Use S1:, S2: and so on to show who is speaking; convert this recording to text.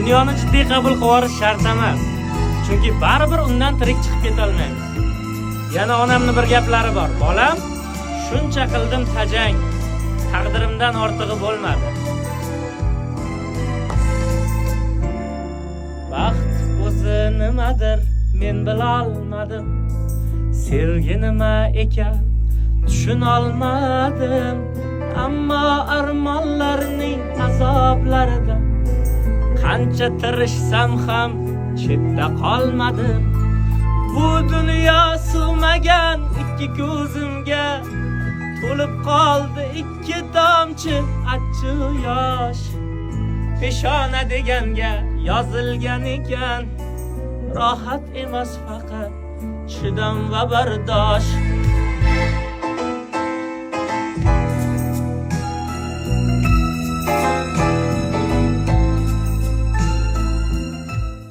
S1: Dunyoni jiddiy qabul qilish shart emas. Chunki baribir undan tirik chiqib keta olmaymiz. Yana onamning bir gaplari bor. Bolam, shuncha qildim tajang, taqdirimdan ortig'i bo'lmadi. Baxt o'zi nimadir men bilolmadim. Sevgi nima ekan tushuna olmadim. Ammo armonlarning azoblarida qancha tirishsam ham chetda qolmadim. Bu dunyo suvmagan ikki ko'zimga to'lib qoldi ikki tomchi achchiq yosh. Peshona deganga yozilgan ekan, rohat emas faqat chidam va bardosh.